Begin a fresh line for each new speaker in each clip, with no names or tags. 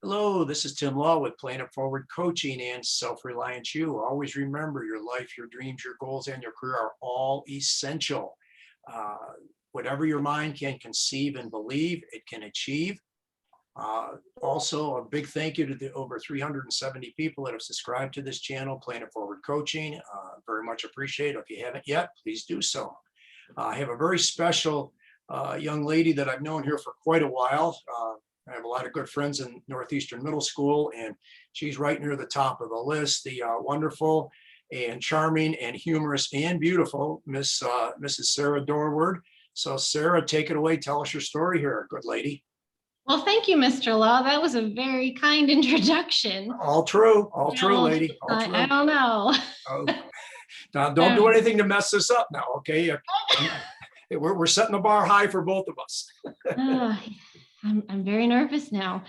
Hello, this is Tim Law with Planet Forward Coaching and Self-Reliance You. Always remember your life, your dreams, your goals, and your career are all essential. Uh, Whatever your mind can conceive and believe, it can achieve. Also, a big thank you to the over 370 people that have subscribed to this channel, Planet Forward Coaching. Very much appreciate it. If you haven't yet, please do so. I have a very special young lady that I've known here for quite a while. I have a lot of good friends in Northeastern Middle School, and she's right near the top of the list. The wonderful and charming and humorous and beautiful Mrs. Sarah Dorward. So Sarah, take it away. Tell us your story here, good lady.
Well, thank you, Mr. Law. That was a very kind introduction.
All true, lady. All true.
I don't know.
Oh, now, don't do anything to mess this up now, okay? We're setting the bar high for both of us.
I'm very nervous now.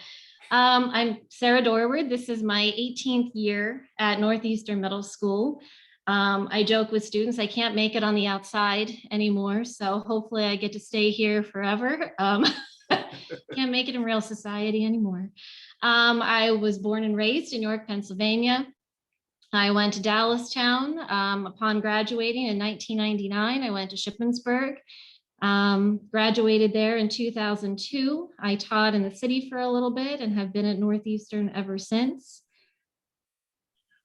I'm Sarah Dorward. This is my 18th year at Northeastern Middle School. I joke with students, I can't make it on the outside anymore, so hopefully I get to stay here forever. Can't make it in real society anymore. I was born and raised in York, Pennsylvania. I went to Dallastown. Upon graduating in 1999, I went to Shippensburg. Graduated there in 2002. I taught in the city for a little bit and have been at Northeastern ever since.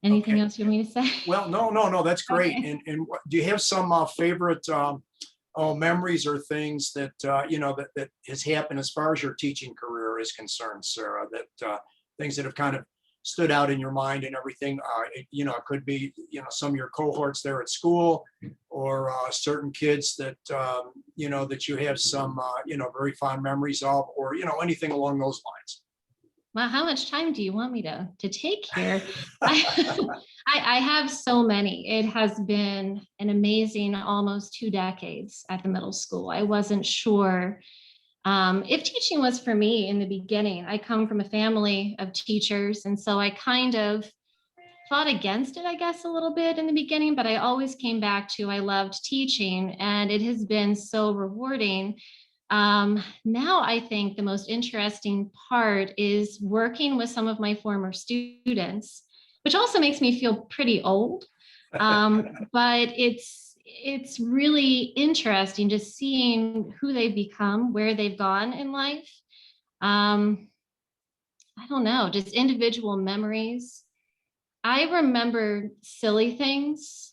Anything else you want me to say?
Well, no, that's great.
Okay.
And do you have some favorite memories or things that that has happened as far as your teaching career is concerned, Sarah? That things that have kind of stood out in your mind and everything. It could be some of your cohorts there at school, or certain kids that that you have some very fond memories of, or anything along those lines.
Well, how much time do you want me to take here? I have so many. It has been an amazing almost 2 decades at the middle school. I wasn't sure if teaching was for me in the beginning. I come from a family of teachers, and so I kind of fought against it, I guess, a little bit in the beginning, but I always came back to I loved teaching, and it has been so rewarding. Now I think the most interesting part is working with some of my former students, which also makes me feel pretty old. But it's really interesting just seeing who they've become, where they've gone in life. I don't know, just individual memories. I remember silly things.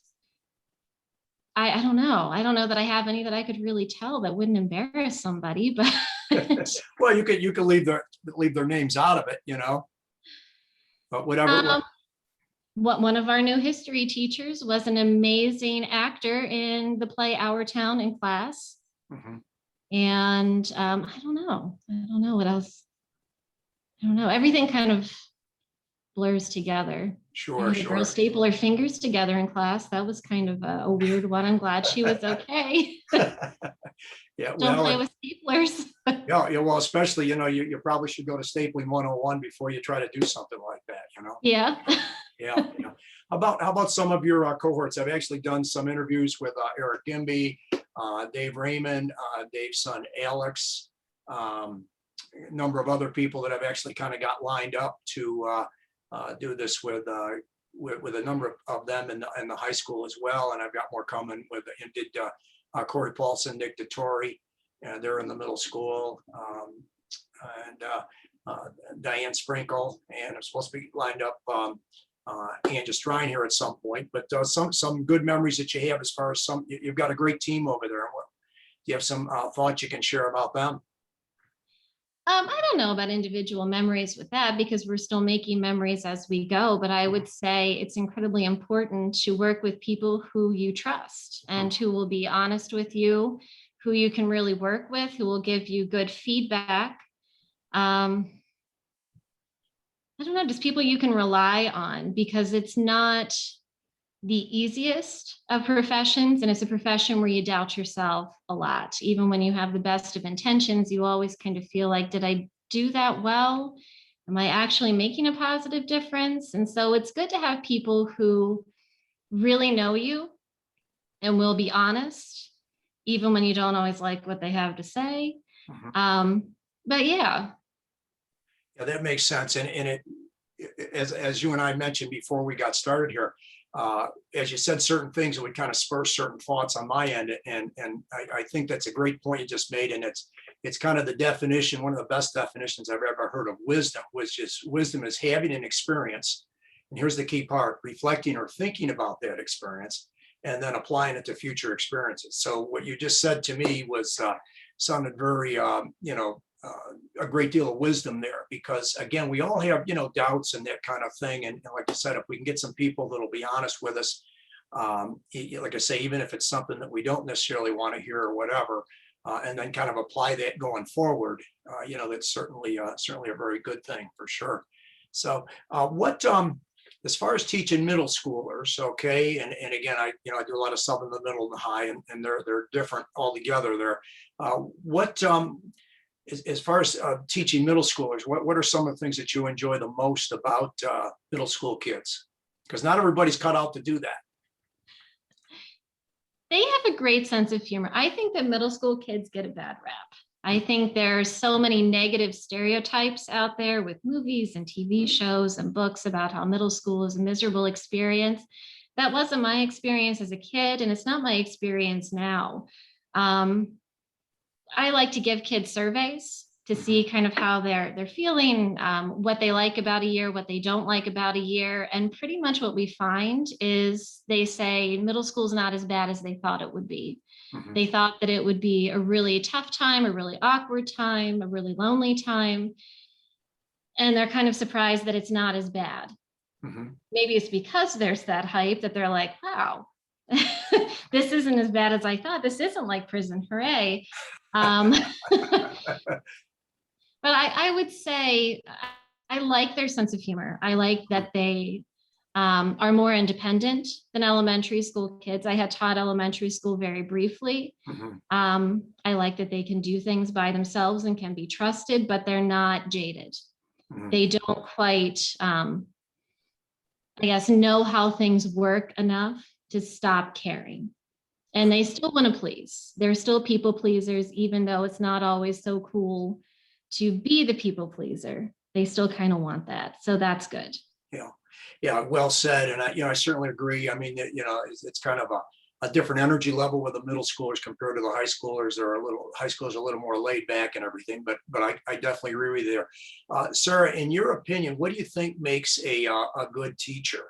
I don't know. I don't know that I have any that I could really tell that wouldn't embarrass somebody, but
Well, you could leave their names out of it, but whatever.
One of our new history teachers was an amazing actor in the play Our Town in class.
Mhm.
And I don't know what else. I don't know. Everything kind of blurs together.
Sure.
The girls staple her fingers together in class. That was kind of a weird one. I'm glad she was okay.
Yeah,
Don't play with staplers.
yeah. Well, especially you probably should go to Stapling 101 before you try to do something like that.
Yeah.
Yeah. How about some of your cohorts? I've actually done some interviews with Eric Gimby, Dave Raymond, Dave's son Alex, a number of other people that I've actually kind of got lined up to do this with a number of them in the high school as well, and I've got more coming with. And did Corey Paulson, Nick DeTore, they're in the middle school, and Diane Sprinkle, and I'm supposed to be lined up Anja Strine here at some point. But some good memories that you have as far as you've got a great team over there. Do you have some thoughts you can share about them?
I don't know about individual memories with that because we're still making memories as we go, but I would say it's incredibly important to work with people who you trust and who will be honest with you, who you can really work with, who will give you good feedback. I don't know, just people you can rely on, because it's not the easiest of professions, and it's a profession where you doubt yourself a lot. Even when you have the best of intentions, you always kind of feel like, did I do that well? Am I actually making a positive difference? And so it's good to have people who really know you and will be honest, even when you don't always like what they have to say.
Mhm.
But yeah.
Yeah, that makes sense. And as you and I mentioned before we got started here, as you said, certain things that would kind of spur certain thoughts on my end. And I think that's a great point you just made. And it's kind of the definition, one of the best definitions I've ever heard of wisdom, which is wisdom is having an experience. And here's the key part: reflecting or thinking about that experience and then applying it to future experiences. So what you just said to me was sounded very, a great deal of wisdom there, because again, we all have, doubts and that kind of thing. And like I said, if we can get some people that'll be honest with us, like I say, even if it's something that we don't necessarily want to hear or whatever, and then kind of apply that going forward, that's certainly a very good thing for sure. So what as far as teaching middle schoolers, okay, and again, I do a lot of sub in the middle and the high, and they're different altogether there. What as far as teaching middle schoolers, what are some of the things that you enjoy the most about middle school kids? Because not everybody's cut out to do that.
They have a great sense of humor. I think that middle school kids get a bad rap. I think there's so many negative stereotypes out there with movies and TV shows and books about how middle school is a miserable experience. That wasn't my experience as a kid, and it's not my experience now. I like to give kids surveys to see kind of how they're feeling, what they like about a year, what they don't like about a year. And pretty much what we find is they say middle school is not as bad as they thought it would be.
Mhm.
They thought that it would be a really tough time, a really awkward time, a really lonely time. And they're kind of surprised that it's not as bad.
Mhm.
Maybe it's because there's that hype that they're like, wow, this isn't as bad as I thought. This isn't like prison, hooray. But I would say I like their sense of humor. I like that they are more independent than elementary school kids. I had taught elementary school very briefly.
Mhm.
I like that they can do things by themselves and can be trusted, but they're not jaded.
Mhm.
They don't quite, I guess, know how things work enough to stop caring. And they still want to please. They're still people pleasers, even though it's not always so cool to be the people pleaser. They still kind of want that. So that's good.
Yeah, yeah, well said. And I certainly agree. I mean, it's kind of a different energy level with the middle schoolers compared to the high schoolers. High schoolers are a little more laid back and everything, but I definitely agree with you there. Sarah, in your opinion, what do you think makes a good teacher?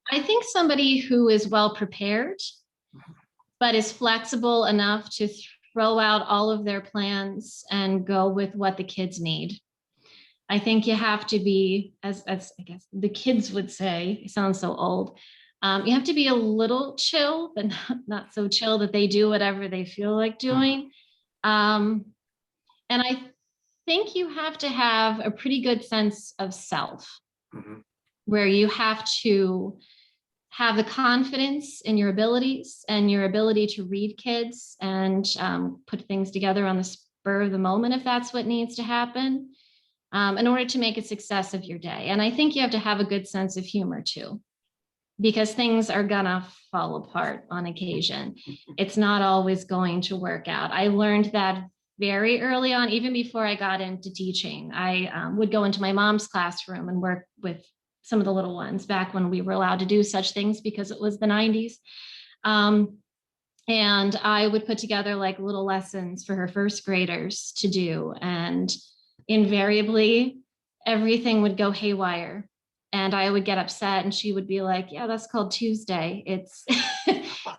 I think somebody who is well prepared, but is flexible enough to throw out all of their plans and go with what the kids need. I think you have to be, as I guess the kids would say, it sounds so old. You have to be a little chill, but not so chill that they do whatever they feel like doing. And I think you have to have a pretty good sense of self,
Mhm.
where you have to have the confidence in your abilities and your ability to read kids and put things together on the spur of the moment, if that's what needs to happen, in order to make a success of your day. And I think you have to have a good sense of humor too, because things are gonna fall apart on occasion. It's not always going to work out. I learned that very early on, even before I got into teaching. I would go into my mom's classroom and work with some of the little ones back when we were allowed to do such things because it was the 90s. And I would put together like little lessons for her first graders to do. And invariably, everything would go haywire. And I would get upset and she would be like, yeah, that's called Tuesday. It's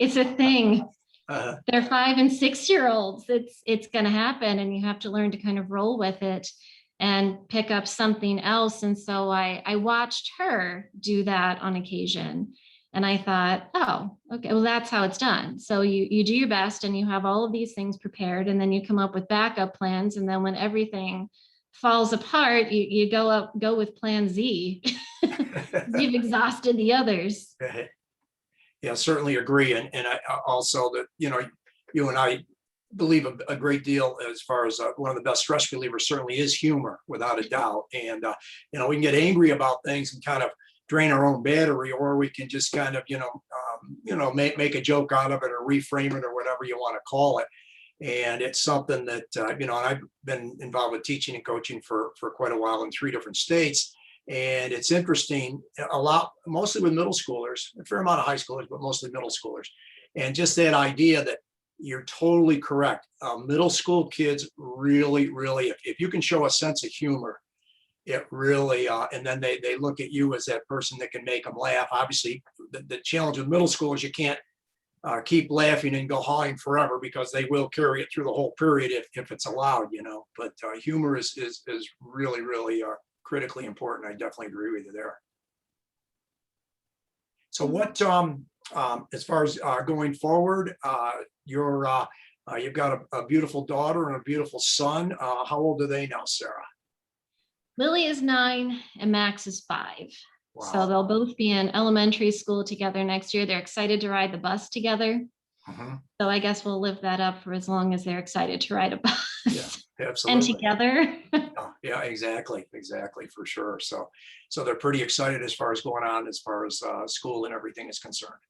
it's a thing. They're 5 and 6 year olds. It's going to happen. And you have to learn to kind of roll with it and pick up something else. And so I watched her do that on occasion. And I thought, oh, okay, well, that's how it's done. So you do your best and you have all of these things prepared, and then you come up with backup plans. And then when everything falls apart, you go with plan Z. You've exhausted the others.
Yeah, certainly agree. And I also that, you and I believe a great deal as far as one of the best stress relievers certainly is humor, without a doubt. And, we can get angry about things and kind of drain our own battery, or we can just kind of, make a joke out of it or reframe it or whatever you want to call it. And it's something that, and I've been involved with teaching and coaching for quite a while in 3 different states. And it's interesting, a lot, mostly with middle schoolers, a fair amount of high schoolers, but mostly middle schoolers. And just that idea that you're totally correct. Middle school kids really, really, if you can show a sense of humor, it really, and then they look at you as that person that can make them laugh. Obviously, the challenge with middle schoolers, you can't keep laughing and go hawing forever because they will carry it through the whole period if it's allowed, But humor is really, really critically important. I definitely agree with you there. So what, as far as going forward, you've got a beautiful daughter and a beautiful son. How old are they now, Sarah?
Lily is 9 and Max is 5. So
Wow.
they'll both be in elementary school together next year. They're excited to ride the bus together.
Mhm.
So I guess we'll live that up for as long as they're excited to ride a bus.
Yeah,
And
absolutely.
together.
Yeah, exactly, for sure. So they're pretty excited as far as going on, as far as school and everything is concerned.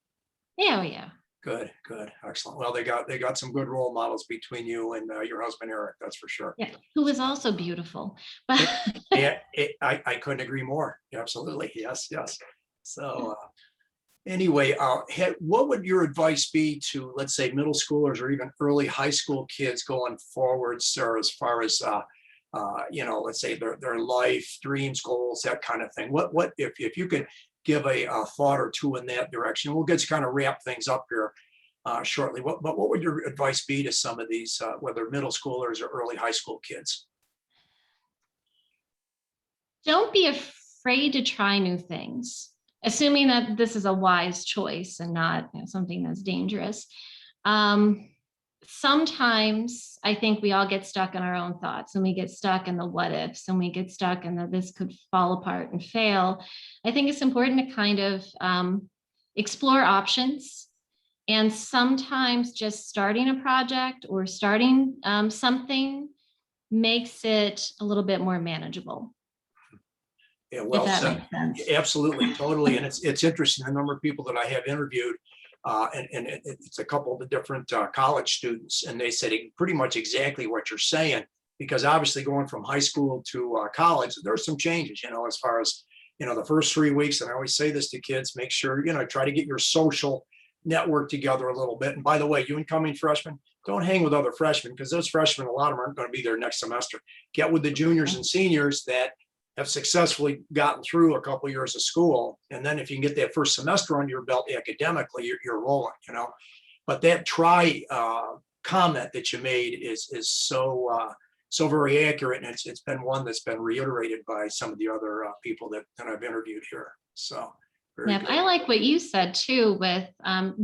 Yeah, oh yeah.
Good, good, excellent. Well, they got some good role models between you and your husband Eric. That's for sure.
Yeah. Who is also beautiful. But
Yeah, I couldn't agree more. Absolutely, yes, yes. So anyway, what would your advice be to, let's say, middle schoolers or even early high school kids going forward, sir, as far as let's say their life dreams, goals, that kind of thing? What if you could give a thought or two in that direction? We'll get to kind of wrap things up here shortly. But what would your advice be to some of these, whether middle schoolers or early high school kids?
don't be afraid to try new things, assuming that this is a wise choice and not something that's dangerous. Sometimes I think we all get stuck in our own thoughts and we get stuck in the what ifs and we get stuck in that this could fall apart and fail. I think it's important to kind of explore options. And sometimes just starting a project or starting something makes it a little bit more manageable,
Yeah,
if
well
that
said.
makes sense.
Absolutely, totally. And it's interesting, the number of people that I have interviewed, and it's a couple of the different college students, and they said pretty much exactly what you're saying, because obviously going from high school to college, there's some changes, as far as, the first 3 weeks, and I always say this to kids, make sure, try to get your social network together a little bit. And by the way, you incoming freshmen, don't hang with other freshmen, because those freshmen, a lot of them aren't going to be there next semester. Get with the juniors and seniors that have successfully gotten through a couple of years of school. And then if you can get that first semester under your belt academically, you're rolling, But that try comment that you made is so very accurate. And it's been one that's been reiterated by some of the other people that I've interviewed here. So very
Yeah,
good.
I like what you said too, with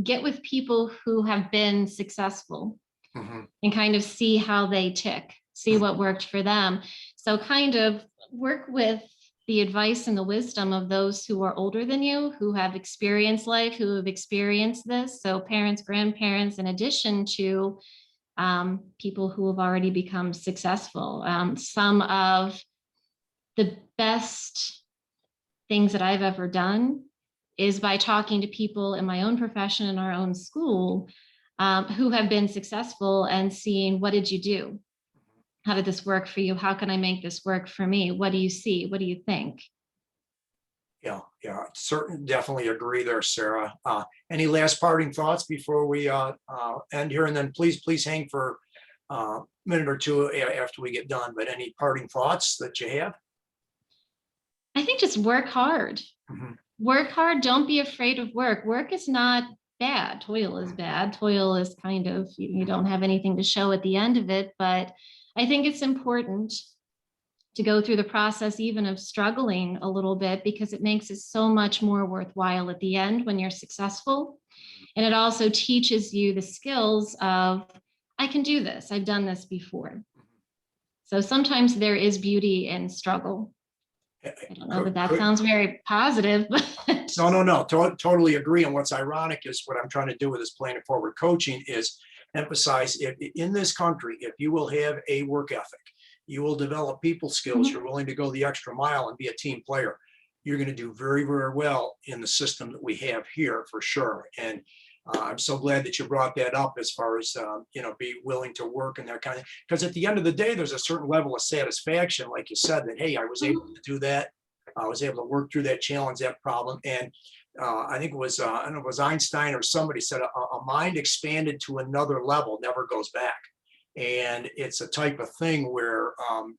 get with people who have been successful
Mhm.
and kind of see how they tick, see what worked for them. So kind of work with the advice and the wisdom of those who are older than you, who have experienced life, who have experienced this. So parents, grandparents, in addition to people who have already become successful. Some of the best things that I've ever done is by talking to people in my own profession, in our own school, who have been successful and seeing, what did you do? How did this work for you? How can I make this work for me? What do you see? What do you think?
Yeah, certainly, definitely agree there, Sarah. Any last parting thoughts before we end here? And then please hang for a minute or two after we get done. But any parting thoughts that you have?
I think just work hard.
Mhm.
Work hard. Don't be afraid of work. Work is not bad. Toil is bad. Toil is kind of, you don't have anything to show at the end of it. But I think it's important to go through the process even of struggling a little bit, because it makes it so much more worthwhile at the end when you're successful. And it also teaches you the skills of, I can do this. I've done this before. So sometimes there is beauty in struggle. I don't know that sounds very positive, but
No. Totally agree. And what's ironic is what I'm trying to do with this Playing It Forward coaching is emphasize, if in this country, if you will have a work ethic, you will develop people skills, you're willing to go the extra mile and be a team player, you're going to do very, very well in the system that we have here, for sure. And I'm so glad that you brought that up as far as, be willing to work and that kind of, because at the end of the day, there's a certain level of satisfaction, like you said, that, hey, I was able to do that. I was able to work through that challenge, that problem. And I think it was, I don't know, it was Einstein or somebody said a mind expanded to another level never goes back. And it's a type of thing where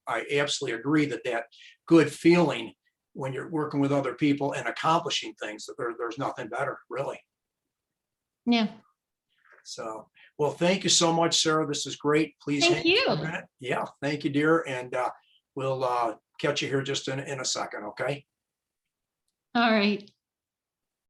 I absolutely agree that that good feeling when you're working with other people and accomplishing things, that there's nothing better, really.
Yeah.
So, well, thank you so much, Sarah. This is great. Please
Thank
hang
you.
for a minute. Yeah, thank you, dear. And we'll catch you here just in a second, okay?
All right.